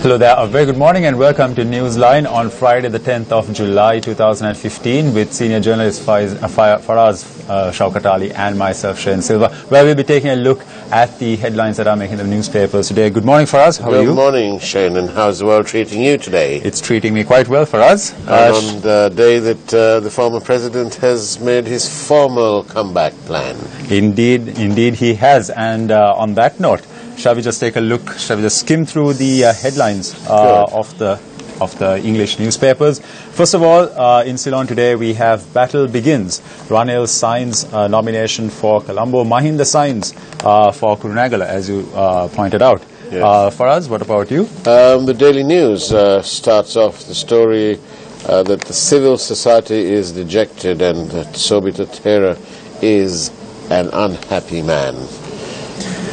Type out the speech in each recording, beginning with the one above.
Hello there, a very good morning and welcome to Newsline on Friday the 10th of July 2015 with senior journalist Faraz Shaukat Ali and myself Shayan Silva, where we'll be taking a look at the headlines that are making the newspapers today. Good morning Faraz, how are you? Good morning Shayan, and how's the world treating you today? It's treating me quite well, Faraz. And on the day that the former president has made his formal comeback plan. Indeed he has, and on that note, shall we just take a look, shall we just skim through the headlines of the English newspapers? First of all, in Salon Today we have Battle Begins. Ranil signs nomination for Colombo. Mahinda signs for Kurunegala, as you pointed out. Yes. Faraz, what about you? The Daily News starts off the story that the civil society is dejected and that Sobhita Thera is an unhappy man.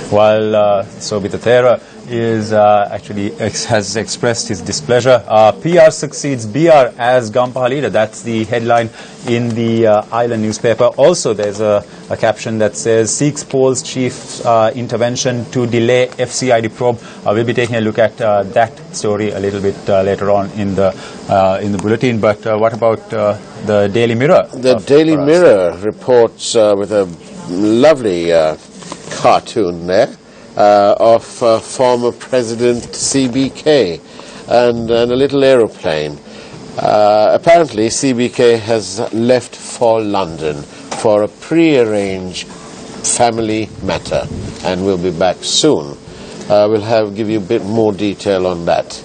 While Sobhita Thera is has expressed his displeasure. PR succeeds BR as Gampaha leader. That's the headline in the Island newspaper. Also, there's a caption that says seeks polls chief's intervention to delay FCID probe. We'll be taking a look at that story a little bit later on in the bulletin. But what about the Daily Mirror? The Daily Mirror reports with a lovely cartoon there of former President CBK and a little aeroplane. Apparently CBK has left for London for a pre-arranged family matter and will be back soon. We'll give you a bit more detail on that.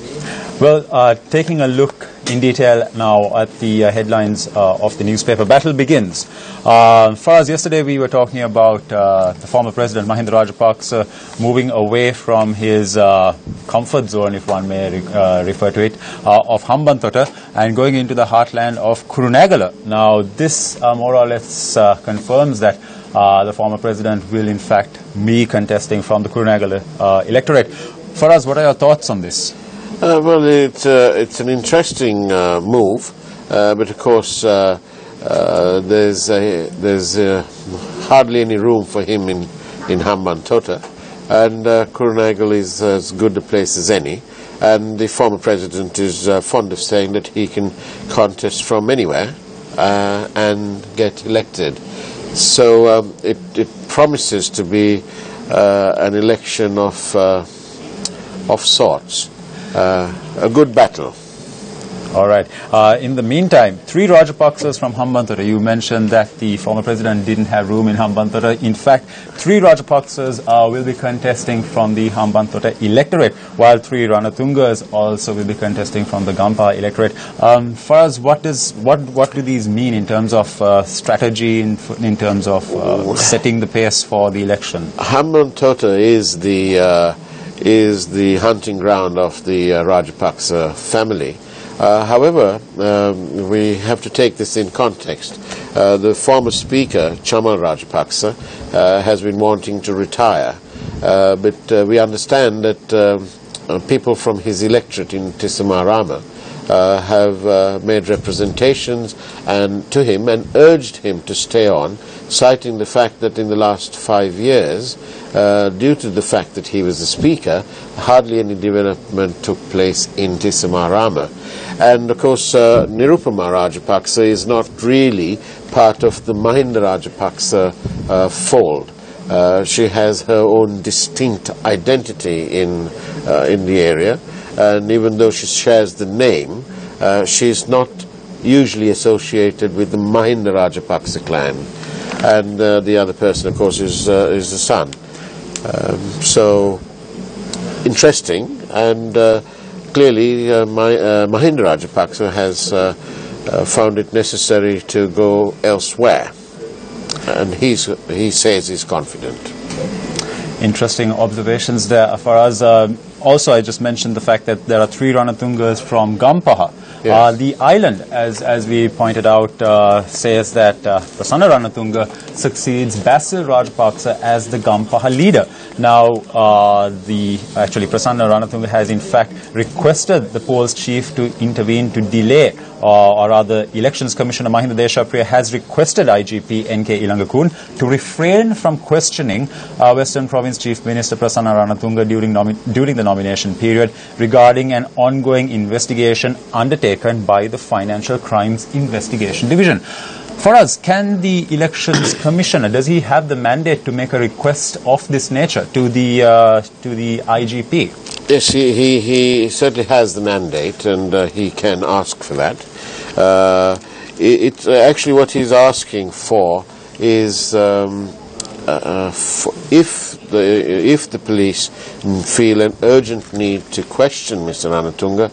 Well, taking a look in detail now at the headlines of the newspaper. Battle Begins. Faraz, yesterday we were talking about the former president Mahinda Rajapaksa moving away from his comfort zone, if one may refer to it, of Hambantota and going into the heartland of Kurunegala. Now this more or less confirms that the former president will in fact be contesting from the Kurunegala electorate. Faraz, what are your thoughts on this? Well, it's an interesting move, but of course there's hardly any room for him in Hambantota, and Kurunegala is as good a place as any, and the former president is fond of saying that he can contest from anywhere and get elected. So it promises to be an election of sorts. A good battle. All right. In the meantime, 3 Rajapaksas from Hambantota. You mentioned that the former president didn't have room in Hambantota. In fact, 3 Rajapaksas will be contesting from the Hambantota electorate, while 3 Ranatungas also will be contesting from the Gampaha electorate. Faraz, what do these mean in terms of strategy, in terms of setting the pace for the election? Hambantota is the hunting ground of the Rajapaksa family. However, we have to take this in context. The former speaker, Chamal Rajapaksa, has been wanting to retire, but we understand that people from his electorate in Tisamarama have made representations to him and urged him to stay on, citing the fact that in the last 5 years, due to the fact that he was the speaker, hardly any development took place in Tisamarama. And of course, Nirupama Rajapaksa is not really part of the Mahinda Rajapaksa fold. She has her own distinct identity in the area, and even though she shares the name, she's not usually associated with the Mahinda Rajapaksa clan. And the other person, of course, is the son. So interesting, and clearly Mahinda Rajapaksa has found it necessary to go elsewhere, and he says he's confident. Interesting observations there. For us, also I just mentioned the fact that there are 3 Ranatungas from Gampaha. Yes. The island, as we pointed out, says that Priscilla Ranatunga succeeds Basil Rajapaksa as the Gampaha leader. Now, actually Priscilla Ranatunga has in fact requested the polls chief to intervene to delay, or rather Elections Commissioner Mahinda Deshapriya has requested IGP N.K. Ilangakun to refrain from questioning Western Province Chief Minister Priscilla Ranatunga during the nomination period regarding an ongoing investigation undertaken by the Financial Crimes Investigation Division. For us, can the Elections Commissioner, does he have the mandate to make a request of this nature to the IGP? Yes, he certainly has the mandate, and he can ask for that. Actually what he's asking for is if the police feel an urgent need to question Mr. Ranatunga,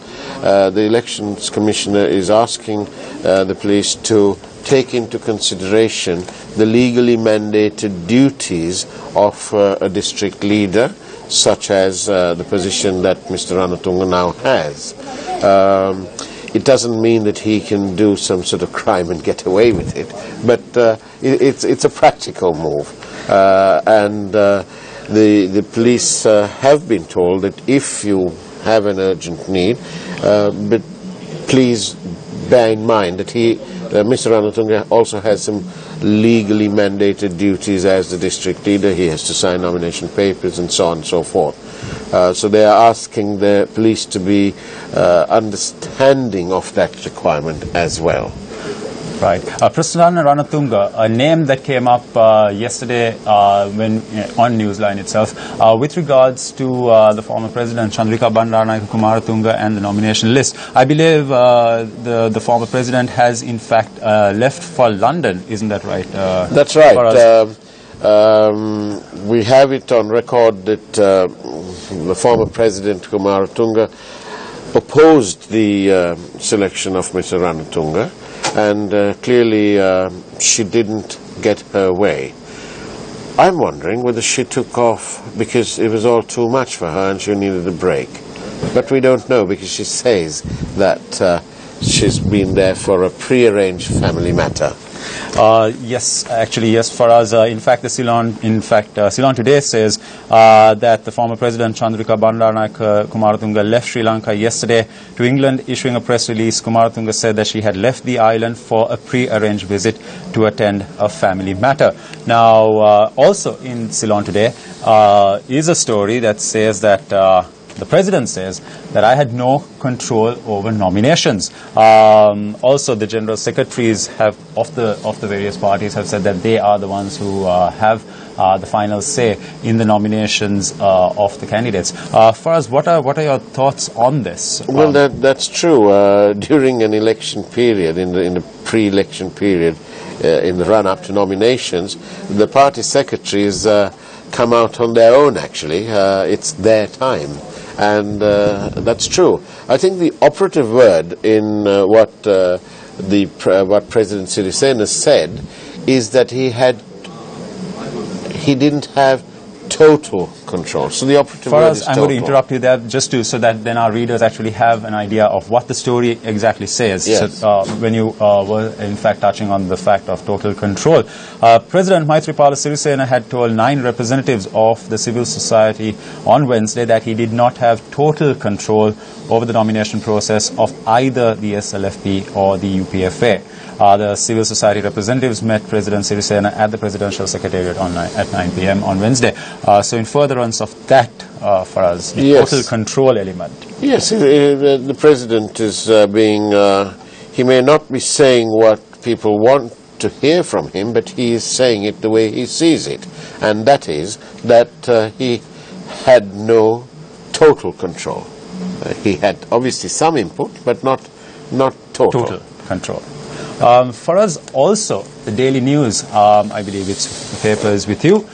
the Elections Commissioner is asking the police to take into consideration the legally mandated duties of a district leader, such as the position that Mr. Ranatunga now has. It doesn't mean that he can do some sort of crime and get away with it, but it's a practical move. And the police have been told that if you have an urgent need, but please bear in mind that Mr. Ranatunga also has some legally mandated duties as the district leader. He has to sign nomination papers and so on and so forth. So they are asking the police to be understanding of that requirement as well. Right. Priscilla Ranatunga, a name that came up yesterday on Newsline itself, with regards to the former President Chandrika Bandaranaike Kumaratunga and the nomination list. I believe the former President has in fact left for London, isn't that right? That's right. We have it on record that the former President Kumaratunga opposed the selection of Mr. Ranatunga, and clearly she didn't get her way. I'm wondering whether she took off because it was all too much for her and she needed a break. But we don't know, because she says that she's been there for a pre-arranged family matter. Yes, actually, yes. For us, in fact, Salon Today says that the former President Chandrika Bandaranaike Kumaratunga left Sri Lanka yesterday to England. Issuing a press release, Kumaratunga said that she had left the island for a pre-arranged visit to attend a family matter. Now, also in Salon Today is a story that says that the President says that I had no control over nominations. Also, the General Secretaries of the various parties have said that they are the ones who have the final say in the nominations of the candidates. For us, what are your thoughts on this? Well, that's true. During an election period, in the pre-election period, in the run-up to nominations, the party secretaries come out on their own, actually. It's their time. And that's true. I think the operative word in what President Sirisena said is that he didn't have total control. So the operative word is total. I'm going to interrupt you there just so that then our readers actually have an idea of what the story exactly says. Yes. So, when you were in fact touching on the fact of total control. President Maithripala Sirisena had told 9 representatives of the civil society on Wednesday that he did not have total control over the nomination process of either the SLFP or the UPFA. The civil society representatives met President Sirisena at the Presidential Secretariat at 9 p.m. on Wednesday. So in furtherance of that, for us, the total control element. Yes, the President is he may not be saying what people want to hear from him, but he is saying it the way he sees it. And that is that he had no total control. He had obviously some input, but not total. Total control. For us also, the Daily News, I believe its paper is with you.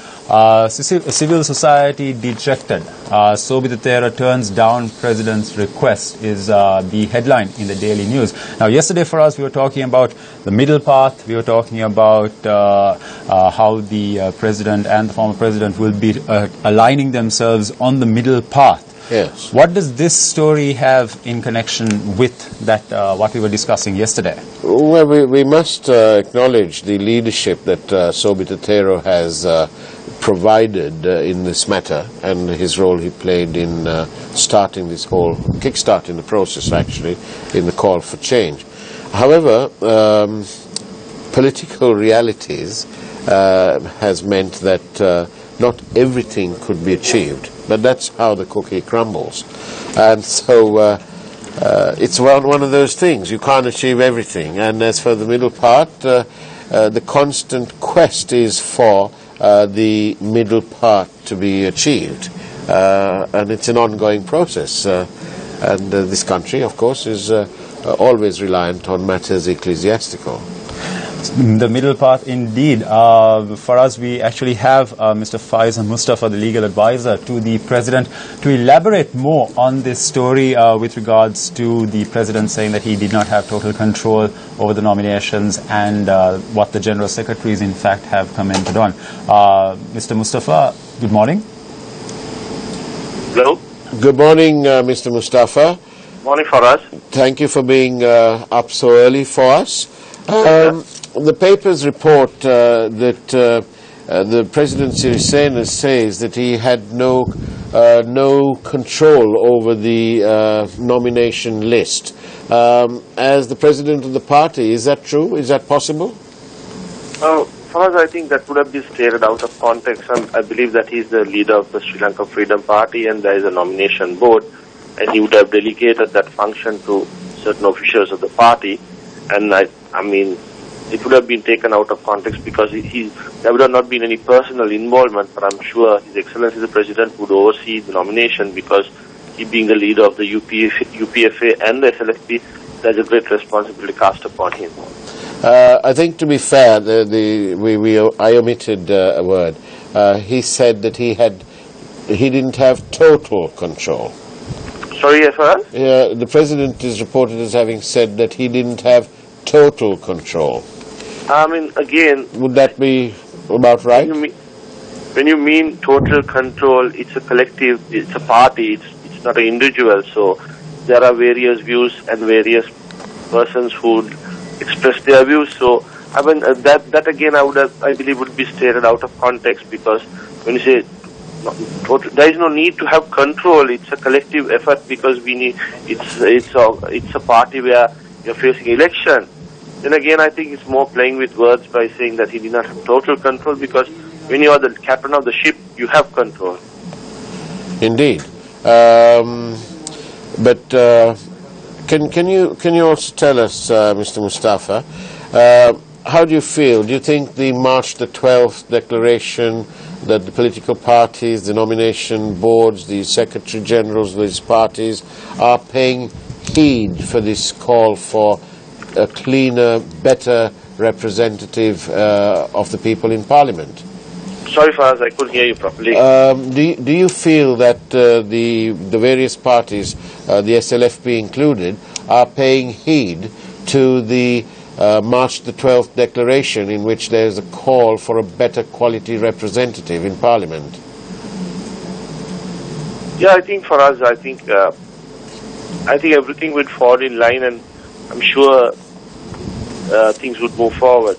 Civil society dejected. Sobhita turns down President's request is the headline in the Daily News. Now, yesterday for us, we were talking about the middle path. We were talking about how the President and the former President will be aligning themselves on the middle path. Yes. What does this story have in connection with that what we were discussing yesterday? Well, we must acknowledge the leadership that Sobita Thero has provided in this matter, and his role he played in starting this whole, kick-starting the process actually, in the call for change. However, political realities has meant that not everything could be achieved, but that's how the cookie crumbles. And so it's one of those things, you can't achieve everything. And as for the middle part, the constant quest is for the middle part to be achieved, and it's an ongoing process. And this country, of course, is always reliant on matters ecclesiastical. The middle path, indeed. For us, we actually have Mr. Faiz Mustafa, the legal advisor to the President, to elaborate more on this story with regards to the President saying that he did not have total control over the nominations and what the General Secretaries, in fact, have commented on. Mr. Mustafa, good morning. Hello. Good morning, Mr. Mustafa. Morning for us. Thank you for being up so early for us. The papers report that the President Sirisena says that he had no control over the nomination list. As the President of the party, is that true? Is that possible? For us, I think that would have been stated out of context. I believe that he's the leader of the Sri Lanka Freedom Party and there is a nomination board, and he would have delegated that function to certain officials of the party. And I mean, it would have been taken out of context because there would have not been any personal involvement, but I'm sure His Excellency the President would oversee the nomination because he being the leader of the UPFA and the SLFP, there's a great responsibility cast upon him. I think, to be fair, I omitted a word. He said that he didn't have total control. Sorry, yes, sir? The President is reported as having said that he didn't have total control. I mean, again... Would that be about right? When you mean total control, it's a collective, it's a party, it's not an individual. So there are various views and various persons who express their views. So I mean, that again, I believe would be stated out of context, because when you say there is no need to have control, it's a collective effort, because we need, it's a party where you're facing election. Then again, I think it's more playing with words by saying that he did not have total control, because when you are the captain of the ship, you have control. Indeed. But can you also tell us, Mr. Mustafa, how do you feel? Do you think the March the 12th declaration that the political parties, the nomination boards, the secretary generals of these parties are paying heed for this call for a cleaner, better representative of the people in Parliament? Sorry, Faz, I couldn't hear you properly. Do you feel that the various parties, the SLFP included, are paying heed to the March the 12th declaration in which there is a call for a better quality representative in Parliament? Yeah, I think for us, I think everything would fall in line, and I'm sure things would move forward.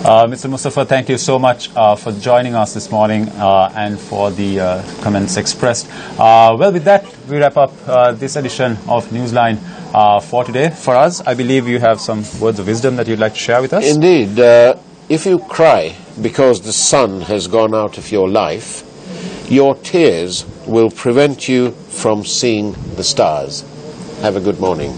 Mr. Mustafa, thank you so much for joining us this morning and for the comments expressed. Well, with that, we wrap up this edition of Newsline for today. For us, I believe you have some words of wisdom that you'd like to share with us. Indeed. If you cry because the sun has gone out of your life, your tears will prevent you from seeing the stars. Have a good morning.